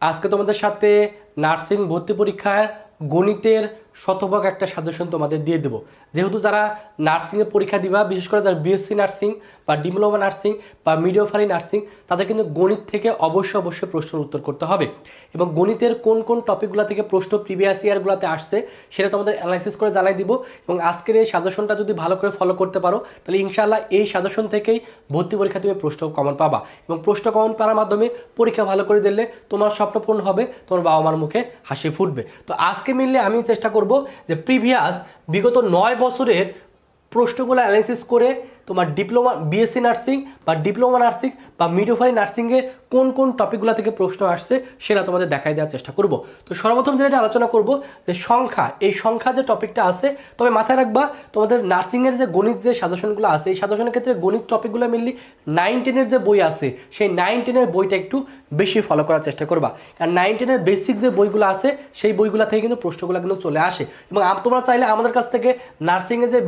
আজকে তোমাদের সাথে নার্সিং ভর্তি পরীক্ষার গণিতের শতভাগ একটা সাজেশন তোমাদের দিয়ে দেবো। যেহেতু যারা নার্সিংয়ে পরীক্ষা দিবা, বিশেষ করে যারা বিএসসি নার্সিং বা ডিপ্লোমা নার্সিং বা মিডওয়াইফারি নার্সিং, তাদের কিন্তু গণিত থেকে অবশ্যই প্রশ্নের উত্তর করতে হবে। এবং গণিতের কোন কোন টপিকগুলো থেকে প্রশ্ন প্রিভিয়াস ইয়ারগুলোতে আসছে সেটা তোমাদের অ্যানালাইসিস করে জানাই দিব। এবং আজকের এই সাজেশনটা যদি ভালো করে ফলো করতে পারো তাহলে ইনশাআল্লাহ এই সাজেশন থেকেই ভর্তি পরীক্ষা তুমি প্রশ্ন কমন পাবা। এবং প্রশ্ন কমন পাওয়ার মাধ্যমে পরীক্ষা ভালো করে দিলে তোমার স্বপ্ন পূরণ হবে, তোমার বাবা মার মুখে হাসি ফুটবে। তো আজকে মিললে আমি চেষ্টা করব যে প্রিভিয়াস বিগত 9 বছরের প্রশ্নগুলো অ্যানালাইসিস করে তোমার ডিপ্লোমা বিএসসি নার্সিং বা ডিপ্লোমা নার্সিং বা মিডওয়াইফারি নার্সিংয়ের কোন কোন টপিকগুলো থেকে প্রশ্ন আসছে সেটা তোমাদের দেখাই দেওয়ার চেষ্টা করব। তো সর্বপ্রথম যেটা আলোচনা করব যে সংখ্যা, এই সংখ্যা যে টপিকটা আছে, তবে মাথায় রাখবা তোমাদের নার্সিংয়ের যে গণিত যে সাজেশনগুলো আছে, এই সাজেশনের ক্ষেত্রে গণিত টপিকগুলো মেনলি 9-10-এর যে বই আছে সেই 9-10-এর বইটা একটু বেশি ফলো করার চেষ্টা করবা। কারণ 9-10-এর বেসিক যে বইগুলো আছে সেই বইগুলো থেকে কিন্তু প্রশ্নগুলো কিন্তু চলে আসে। এবং তোমরা চাইলে আমাদের কাছ থেকে নার্সিংয়ের যে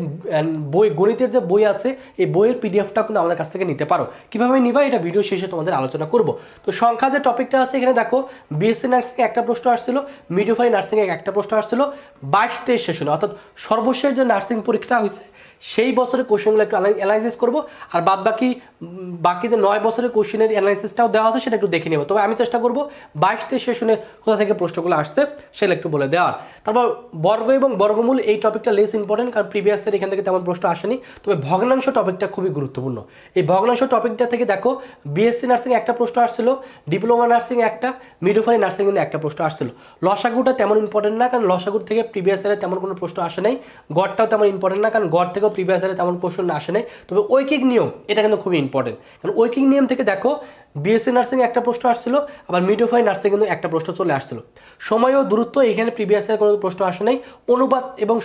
বই, গণিতের যে বই আছে এই বইয়ের পিডিএফটা কিন্তু আমাদের কাছ থেকে নিতে পারো। কীভাবে নিবা এটা ভিডিও শেষে তোমাদের আলোচনা করব। তো সংখ্যা যে টপিকটা আছে এখানে দেখো বিএসসি নার্সিংয়ে একটা প্রশ্ন আসছিল, মিডওয়াইফারি নার্সিংয়ে একটা প্রশ্ন আসছিল 22-23 সেশনে, অর্থাৎ সর্বশেষ যে নার্সিং পরীক্ষা হয়েছে সেই বছরের কোশ্চেনগুলো একটু অ্যানালাইসিস করবো। আর বাকি যে 9 বছরের কোশ্চেনের অ্যানালাইসিসটাও দেওয়া আছে সেটা একটু দেখে নেবো। তবে আমি চেষ্টা করবো 22-23 সেশনে কোথা থেকে প্রশ্নগুলো আসছে সেটা একটু বলে দেওয়ার। তারপর বর্গ এবং বর্গমূল এই টপিকটা লেস ইম্পর্টেন্ট, কারণ প্রিভিয়াসের এখান থেকে তেমন প্রশ্ন আসেনি। তবে ভগ্নাংশ টপিকটা খুবই গুরুত্বপূর্ণ। এই ভগ্নাংশ টপিকটা থেকে দেখো বিএসসি নার্সিংয়ে একটা প্রশ্ন আসছিল, ডিপ্লোমা নার্সিংয়ে একটা, মিডওয়াইফারি নার্সিং কিন্তু একটা প্রশ্ন আসছিল। লসাগুটা তেমন ইম্পর্টেন্ট না, কারণ লসাগুর থেকে প্রিভিয়াস ইয়ারে তেমন কোনো প্রশ্ন আসে নাই। গড়টাও তেমন ইম্পর্টেন্ট না, কারণ গড় থেকেও প্রিভিয়াস ইয়ারে তেমন প্রশ্ন আসে নাই। তবে ঐকিক নিয়ম এটা কিন্তু খুবই ইম্পর্টেন্ট, কারণ ঐকিক নিয়ম থেকে দেখো বিএসসি নার্সিংয়ে একটা প্রশ্ন আসছিল, আবার মিডওয়াইফারি নার্সিং কিন্তু একটা প্রশ্ন চলে আসছিল। সময় ও দূরত্ব এখানে প্রিভিয়াস ইয়ারে কোনো প্রশ্ন আসে নাই। অনুপাত এবং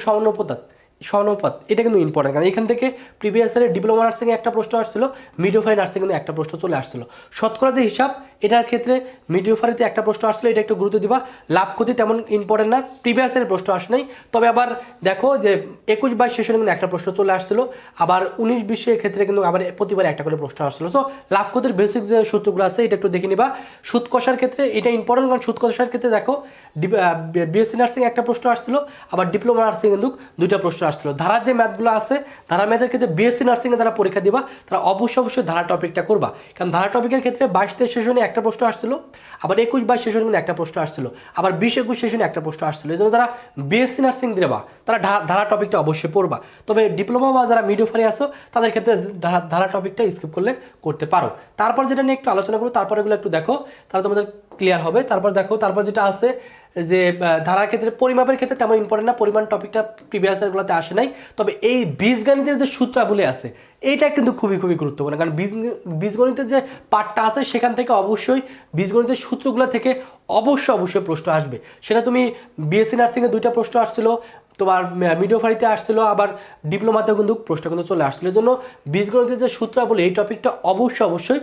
সমানুপাত এটা কিন্তু ইম্পর্টেন্ট, কারণ এখান থেকে প্রিভিয়াস ইয়ারে ডিপ্লোমা নার্সিংয়ে একটা প্রশ্ন আসছিল, মিডওয়াইফারি নার্সিং কিন্তু একটা প্রশ্ন চলে আসছিল। শতকরা যে হিসাব এটার ক্ষেত্রে মিডওয়াইফারিতে একটা প্রশ্ন আসছিল, এটা একটু গুরুত্ব দিবা। লাভ ক্ষতি তেমন ইম্পর্টেন্ট না, প্রিভিয়াস ইয়ারের প্রশ্ন আসে নাই। তবে আবার দেখো যে 21-22 সেশনে কিন্তু একটা প্রশ্ন চলে আসছিল, আবার 19-20 ক্ষেত্রে কিন্তু আবার প্রতিবার একটা করে প্রশ্ন আসছিল। সো লাভ ক্ষতির বেসিক যে সূত্রগুলো আছে এটা একটু দেখে নিবা। সুদ কষার ক্ষেত্রে এটা ইম্পর্টেন্ট, কারণ সুদ কষার ক্ষেত্রে দেখো বিএসসি নার্সিং একটা প্রশ্ন আসছিল, আবার ডিপ্লোমা নার্সিং কিন্তু দুইটা প্রশ্ন আসছিল। ধারার যে ম্যাথগুলো আছে, ধারা ম্যাথের ক্ষেত্রে বিএসসি নার্সিংয়ে যারা পরীক্ষা দিবা তারা অবশ্যই ধারা টপিকটা করবা, কারণ ধারা টপিকের ক্ষেত্রে 22-23 সেশনে একটা প্রশ্ন আসছিল, আবার 21-22 সেশনে কিন্তু একটা প্রশ্ন আসছিল, আবার 20-21 সেশনে একটা প্রশ্ন আসছিল। এই জন্য যারা বিএসসি নার্সিং দিবা তারা ধারা টপিকটা অবশ্যই পড়বা। তবে ডিপ্লোমা বা যারা মিডওয়াইফারি আসো তাদের ক্ষেত্রে ধারা টপিকটা স্কিপ করতে পারো। তারপর যেটা নিয়ে একটু আলোচনা করবো, তারপর এগুলো একটু দেখো, তাহলে তোমাদের ক্লিয়ার হবে। তারপর দেখো, তারপর যেটা আছে যে ধারার ক্ষেত্রে পরিমাপের ক্ষেত্রে তেমন ইম্পর্টেন্ট না, পরিমাণ টপিকটা প্রিভিয়াস ইয়ারগুলোতে আসে নাই। তবে এই বীজগণিতের যে সূত্রাবলী আছে এইটা কিন্তু খুবই গুরুত্বপূর্ণ, কারণ বীজগণিতের যে পার্টটা আছে সেখান থেকে অবশ্যই বীজগণিতের সূত্রগুলো থেকে অবশ্যই প্রশ্ন আসবে। সেটা তুমি বিএসসি নার্সিংয়ে দুইটা প্রশ্ন আসছিল, তোমার মিডওয়াইফারিতে আসছিল, আবার ডিপ্লোমাতেও কিন্তু প্রশ্ন কিন্তু চলে আসছিল। এই জন্য বীজগণিতের যে সূত্রাবলী এই টপিকটা অবশ্যই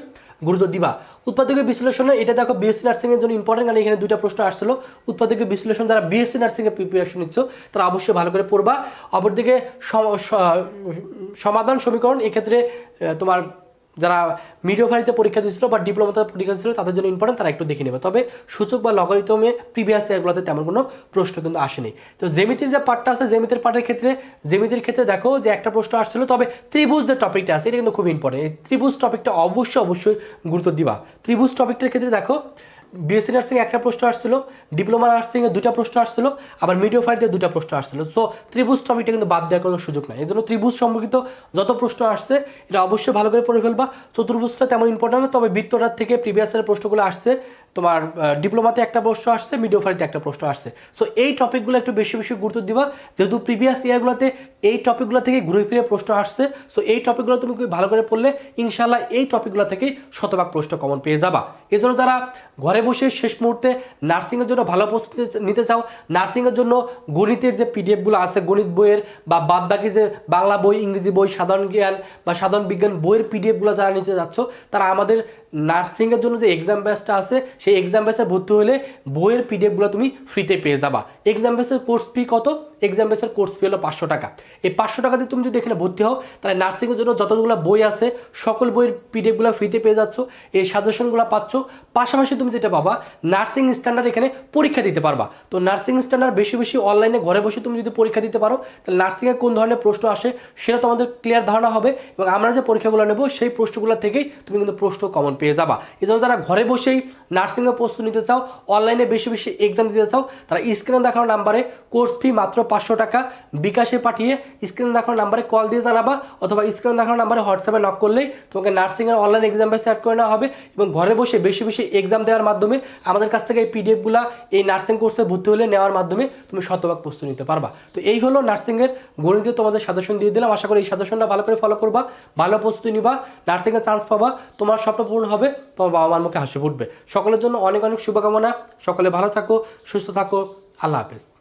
গুরুত্ব দিবা। উৎপাদকের বিশ্লেষণে এটা দেখো বিএসসি নার্সিংয়ের জন্য ইম্পর্টেন্ট, কারণ এখানে দুইটা প্রশ্ন আসছিল। উৎপাদকের বিশ্লেষণ যারা বিএসসি নার্সিংয়ের প্রিপারেশন নিচ্ছ তারা অবশ্যই ভালো করে পড়বা। অপরদিকে সমাধান সমীকরণ এক্ষেত্রে তোমার যারা মিডওয়াইফারিতে পরীক্ষা দিয়েছিল বা ডিপ্লোমাতে পরীক্ষা দিয়েছিল তাদের জন্য ইম্পর্টেন্ট, তারা একটু দেখে নেবে। তবে সূচক বা লগারিদমে প্রিভিয়াস ইয়ারগুলোতে তেমন কোনো প্রশ্ন কিন্তু আসেনি। তো জ্যামিতির যে পার্টটা আছে, জ্যামিতির ক্ষেত্রে দেখো যে একটা প্রশ্ন আসছিল। তবে ত্রিভুজ যে টপিকটা আছে এটা কিন্তু খুব ইম্পর্টেন্ট, এই ত্রিভুজ টপিকটা অবশ্যই গুরুত্ব দিবা। ত্রিভুজ টপিকটার ক্ষেত্রে দেখো বিএসসি নার্সিংয়ে একটা প্রশ্ন আসছিল, ডিপ্লোমা নার্সিংয়ে দুটা প্রশ্ন আসছিল, আবার মিডওয়াইফারিতে দুটা প্রশ্ন আসছিল। সো ত্রিভুজ টপিকটা কিন্তু বাদ দেওয়ার কোনো সুযোগ নাই। এই জন্য ত্রিভুজ সম্পর্কিত যত প্রশ্ন আসছে এটা অবশ্যই ভালো করে পড়ে ফেলবা। চতুর্ভুজটা তেমন ইম্পর্টেন্ট না, তবে বৃত্তটার থেকে প্রিভিয়াস ইয়ারের প্রশ্নগুলো আসছে, তোমার ডিপ্লোমাতে একটা প্রশ্ন আসছে, মিডওয়াইফারিতে একটা প্রশ্ন আসছে। সো এই টপিকগুলো একটু বেশি গুরুত্ব দিবা, যেহেতু প্রিভিয়াস ইয়ারগুলোতে এই টপিকগুলো থেকে ঘুরে ফিরে প্রশ্ন আসছে। সো এই টপিকগুলো তুমি ভালো করে পড়লে ইনশাল্লাহ এই টপিকগুলো থেকেই শতভাগ প্রশ্ন কমন পেয়ে যাবা। এই জন্য যারা ঘরে বসে শেষ মুহূর্তে নার্সিংয়ের জন্য ভালো প্রস্তুতি নিতে চাও, নার্সিংয়ের জন্য গণিতের যে পিডিএফগুলো আছে গণিত বইয়ের বা বাদবাকি যে বাংলা বই, ইংরেজি বই, সাধারণ জ্ঞান বা সাধারণ বিজ্ঞান বইয়ের পিডিএফগুলো যারা নিতে যাচ্ছ তারা আমাদের নার্সিংয়ের জন্য যে এক্সাম ব্যাচটা আছে সেই এক্সাম ব্যাচে ভর্তি হলে বইয়ের পিডিএফগুলো তুমি ফ্রিতে পেয়ে যাবা। এক্সাম ব্যাচের কোর্স ফি কত? এক্সাম বেসের কোর্স ফি হলো 500 টাকা। এই 500 টাকা দিয়ে তুমি যদি এখানে ভর্তি হও তাহলে নার্সিংয়ের জন্য যতগুলো বই আছে সকল বইয়ের পিডিএফগুলো ফ্রিতে পেয়ে যাচ্ছ, এই সাজেশনগুলো পাচ্ছ। পাশাপাশি তুমি যেটা পাবা নার্সিং স্ট্যান্ডার্ড এখানে পরীক্ষা দিতে পারবা। তো নার্সিং স্ট্যান্ডার্ড বেশি বেশি অনলাইনে ঘরে বসে তুমি যদি পরীক্ষা দিতে পারো তাহলে নার্সিংয়ে কোন ধরনের প্রশ্ন আসে সেটা তোমাদের ক্লিয়ার ধারণা হবে, এবং আমরা যে পরীক্ষাগুলো নেব সেই প্রশ্নগুলো থেকেই তুমি কিন্তু প্রশ্ন কমন পেয়ে যাবা। এই জন্য যারা ঘরে বসেই নার্সিংয়ের প্রস্তুতি নিতে চাও, অনলাইনে বেশি বেশি এক্সাম দিতে চাও, তারা স্ক্রিনে দেখানো নাম্বারে কোর্স ফি মাত্র 500 টাকা বিকাশে পাঠিয়ে স্ক্রিনে দেখানো নাম্বারে কল দিয়ে জানাবা, অথবা স্ক্রিনে দেখানো নাম্বারে হোয়াটসঅ্যাপে নক করলেই তোমাকে নার্সিংয়ের অনলাইন এক্সাম বেসে অ্যাড করে নেওয়া হবে, এবং ঘরে বসে বেশি বেশি এক্সাম দেওয়ার মাধ্যমে আমাদের কাছ থেকে এই পিডিএফগুলো এই নার্সিং কোর্সে ভর্তি হলে নেওয়ার মাধ্যমে তুমি শতভাগ প্রস্তুতি নিতে পারবা। তো এই হলো নার্সিংয়ের গণিতে তোমাদের সাজেশন দিয়ে দিলাম। আশা করি এই সাজেশনটা ভালো করে ফলো করবা, ভালো প্রস্তুতি নিবা, নার্সিংয়ে চান্স পাবা, তোমার স্বপ্ন পূরণ হবে, তোমার বাবা মার মুখে হাসি ফুটবে। সকলের জন্য অনেক অনেক শুভকামনা। সকলে ভালো থাকো, সুস্থ থাকো। আল্লাহ হাফেজ।